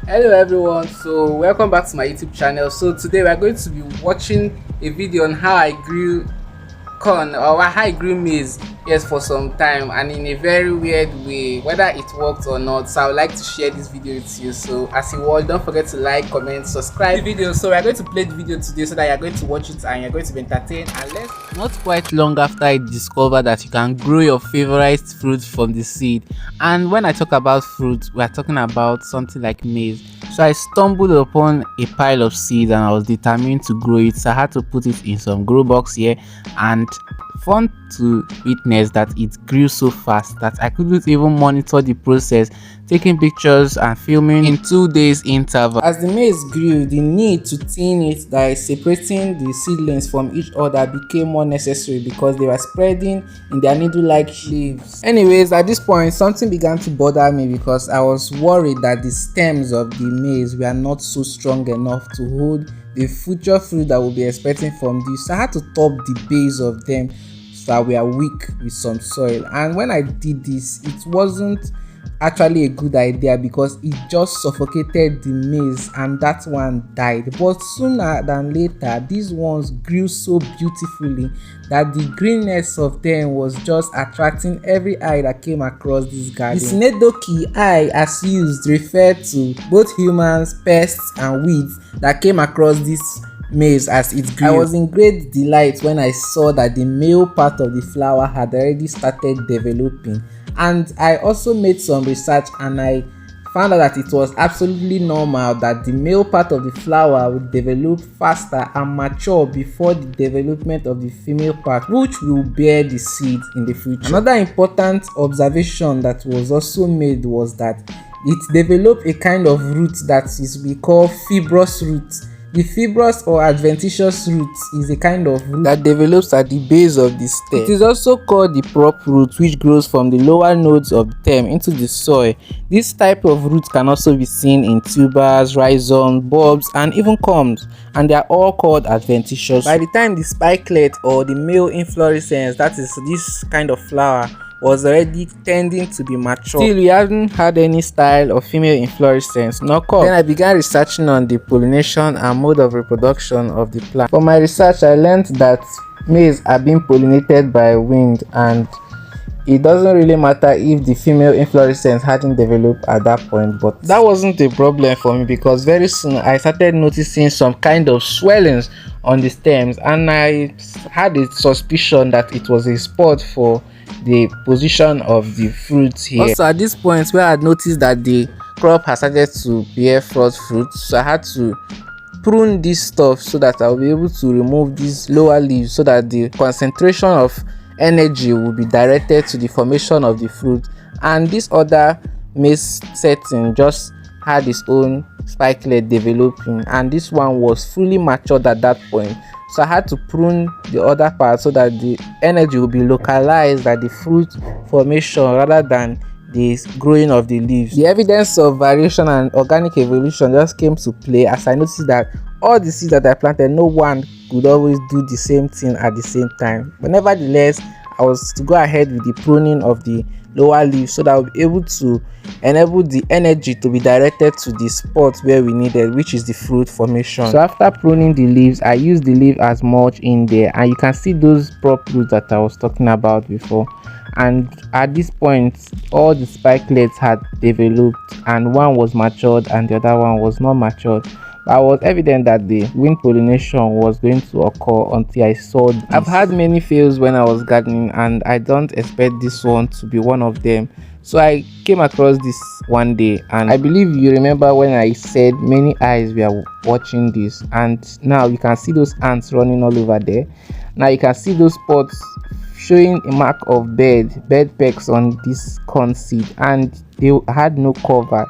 Hello everyone, so welcome back to my YouTube channel. So today we are going to be watching a video on how I grew corn or how I grew maize, yes, for some time, and in a very weird way, whether it worked or not. So I would like to share this video with you. So as you watch, don't forget to like, comment, subscribe the video. So we are going to play the video today so that you are going to watch it and you're going to be entertained. And let's not quite long after I discovered that you can grow your favorite fruit from the seed. And when I talk about fruit, we are talking about something like maize. So I stumbled upon a pile of seeds and I was determined to grow it. So I had to put it in some grow box here, and fun to witness that it grew so fast that I couldn't even monitor the process, taking pictures and filming in 2 days interval. As the maize grew, the need to thin it, that is separating the seedlings from each other, became more necessary because they were spreading in their needle-like leaves. Anyways, at this point something began to bother me because I was worried that the stems of the maize were not so strong enough to hold the future fruit that we'll be expecting from this. So I had to top the base of them so that we are weak with some soil. And when I did this, it wasn't actually a good idea because it just suffocated the maize and that one died. But sooner than later, these ones grew so beautifully that the greenness of them was just attracting every eye that came across this garden. The Sinedoki eye, as used, referred to both humans, pests and weeds that came across this maize as it grew. I was in great delight when I saw that the male part of the flower had already started developing, and I also made some research and I found out that it was absolutely normal that the male part of the flower would develop faster and mature before the development of the female part, which will bear the seed in the future. Another important observation that was also made was that it developed a kind of root that is we call fibrous root. The fibrous or adventitious root is a kind of root that develops at the base of the stem. It is also called the prop root, which grows from the lower nodes of the stem into the soil. This type of root can also be seen in tubers, rhizomes, bulbs, and even combs, and they are all called adventitious. By the time the spikelet or the male inflorescence, that is this kind of flower, was already tending to be mature, still we hadn't had any style of female inflorescence nor cup. Then I began researching on the pollination and mode of reproduction of the plant. For my research, I learned that maize are being pollinated by wind, and it doesn't really matter if the female inflorescence hadn't developed at that point. But that wasn't a problem for me because very soon I started noticing some kind of swellings on the stems, and I had a suspicion that it was a spot for the position of the fruits here. Also at this point where I had noticed that the crop has started to bear fruits, so I had to prune this stuff so that I'll be able to remove these lower leaves so that the concentration of energy will be directed to the formation of the fruit, and this other maize setting just had its own spikelet developing, and this one was fully matured at that point. So I had to prune the other part so that the energy will be localized at the fruit formation rather than the growing of the leaves. The evidence of variation and organic evolution just came to play as I noticed that all the seeds that I planted, no one could always do the same thing at the same time. But nevertheless, I was to go ahead with the pruning of the lower leaves so that I'll be able to enable the energy to be directed to the spot where we needed, which is the fruit formation. So after pruning the leaves, I used the leaf as mulch in there, and you can see those prop roots that I was talking about before. And at this point, all the spikelets had developed, and one was matured and the other one was not matured. But it was evident that the wind pollination was going to occur until I saw this. I've had many fails when I was gardening, and I don't expect this one to be one of them. So I came across this one day, and I believe you remember when I said many eyes were watching this, and now you can see those ants running all over there. Now you can see those spots showing a mark of bed pecks on this corn seed, and they had no cover.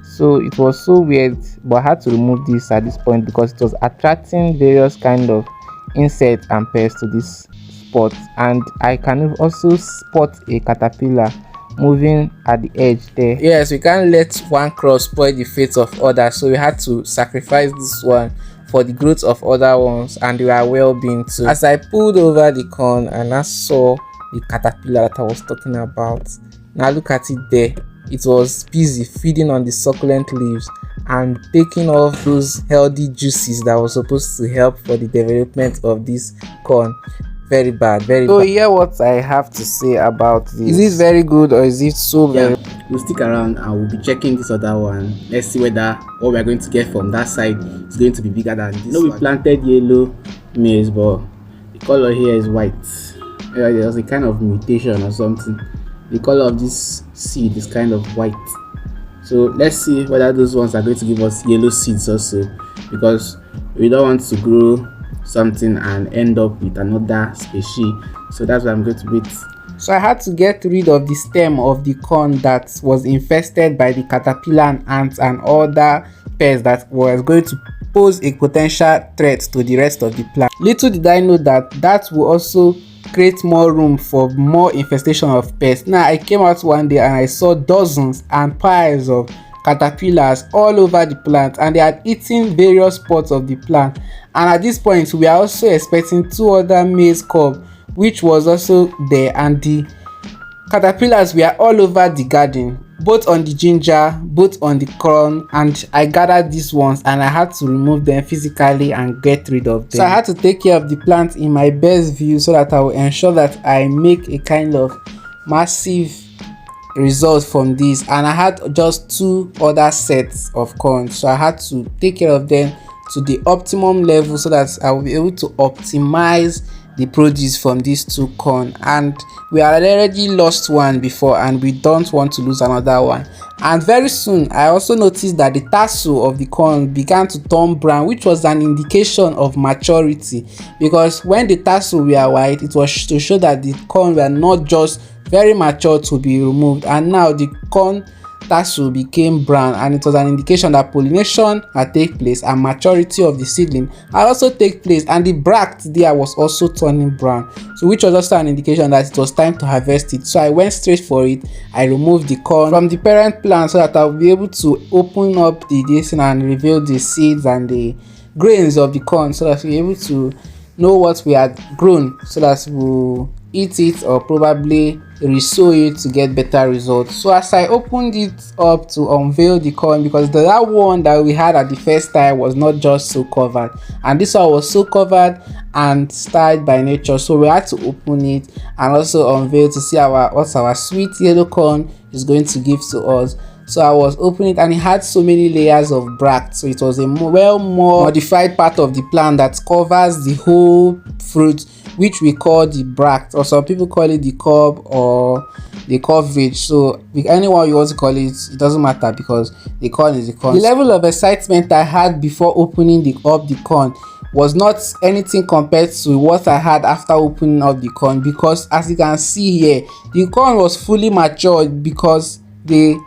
So it was so weird, but I had to remove this at this point because it was attracting various kind of insects and pests to this spot, and I can also spot a caterpillar moving at the edge there. Yes, we can't let one crop spoil the fate of others, so we had to sacrifice this one for the growth of other ones and their well-being too. As I pulled over the corn and I saw the caterpillar that I was talking about, now look at it there. It was busy feeding on the succulent leaves, and taking off those healthy juices that was supposed to help for the development of this corn. Very bad, very bad. So hear what I have to say about this. Is it very good or is it so very? We'll stick around and we'll be checking this other one. Let's see whether what we're going to get from that side is going to be bigger than this. We planted yellow maize, but the color here is white. There was a kind of mutation or something. The color of this seed is kind of white. So let's see whether those ones are going to give us yellow seeds also, because we don't want to grow something and end up with another species. So that's why I'm going to wait. So I had to get rid of the stem of the corn that was infested by the caterpillar and ants and other pests that was going to pose a potential threat to the rest of the plant. Little did I know that that will also create more room for more infestation of pests. Now I came out one day and I saw dozens and piles of caterpillars all over the plant, and they had eaten various parts of the plant. And at this point we are also expecting 2 other maize cobs which was also there, and the caterpillars were all over the garden, both on the ginger, both on the corn, and I gathered these ones and I had to remove them physically and get rid of them. So I had to take care of the plant in my best view so that I will ensure that I make a kind of massive result from this. And I had just 2 other sets of corn, so I had to take care of them to the optimum level so that I will be able to optimize the produce from these 2 corn. And we already lost one before and we don't want to lose another one. And very soon I also noticed that the tassel of the corn began to turn brown, which was an indication of maturity, because when the tassel were white it was to show that the corn were not just very mature to be removed, and now the corn tassel became brown, and it was an indication that pollination had taken place and maturity of the seedling had also taken place, and the bract there was also turning brown, so which was also an indication that it was time to harvest it. So I went straight for it. I removed the corn from the parent plant so that I'll be able to open up the this and reveal the seeds and the grains of the corn, so that we'll be able to know what we had grown, so that we'll eat it or probably resow it to get better results. So as I opened it up to unveil the corn, because the other one that we had at the first time was not just so covered, and this one was so covered and styled by nature, so we had to open it and also unveil to see what our sweet yellow corn is going to give to us. So I was opening it and it had so many layers of bract, so it was a more modified part of the plant that covers the whole fruit, which we call the bract, or some people call it the cob or the coverage. So with anyone you want to call it, it doesn't matter, because the corn is the corn. The level of excitement I had before opening the corn was not anything compared to what I had after opening up the corn, because as you can see here, the corn was fully matured, because the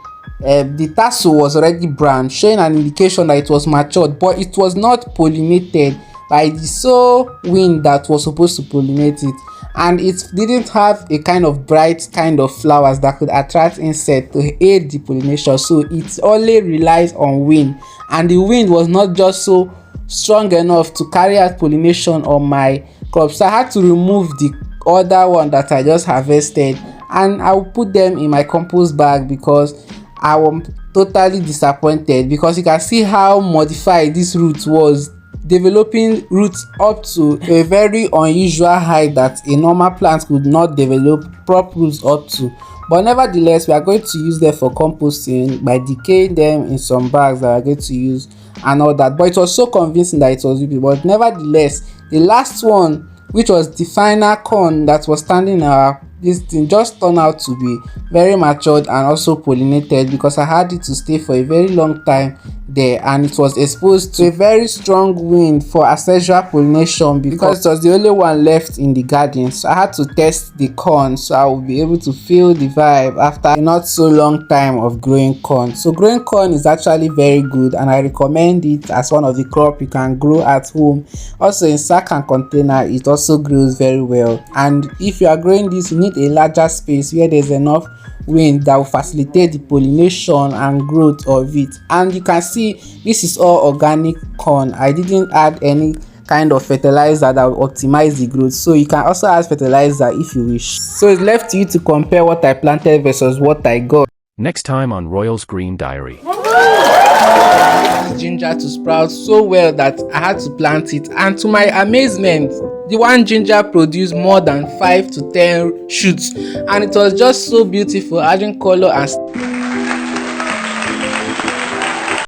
tassel was already brown, showing an indication that it was matured, but it was not pollinated by the sowing that was supposed to pollinate it, and it didn't have a kind of bright kind of flowers that could attract insects to aid the pollination. So it only relies on wind, and the wind was not just so strong enough to carry out pollination on my crops. So I had to remove the other one that I just harvested, and I will put them in my compost bag, because I was totally disappointed, because you can see how modified this root was, developing roots up to a very unusual height that a normal plant could not develop prop roots up to. But nevertheless, we are going to use them for composting by decaying them in some bags that we are going to use and all that. But it was so convincing that it was good. But nevertheless, the last one, which was the final corn that was standing in our this thing, just turned out to be very matured and also pollinated, because I had it to stay for a very long time there, and it was exposed to a very strong wind for asexual pollination, because it was the only one left in the garden. So I had to test the corn so I will be able to feel the vibe after a not so long time of growing corn. So growing corn is actually very good, and I recommend it as one of the crop you can grow at home. Also in sack and container, it also grows very well, and if you are growing this, you need a larger space where there's enough wind that will facilitate the pollination and growth of it. And you can see this is all organic corn. I didn't add any kind of fertilizer that will optimize the growth, so you can also add fertilizer if you wish. So it's left to you to compare what I planted versus what I got next time on Royal's Green Diary. ginger to sprout so well that I had to plant it, and to my amazement, the one ginger produced more than 5 to 10 shoots, and it was just so beautiful, adding color and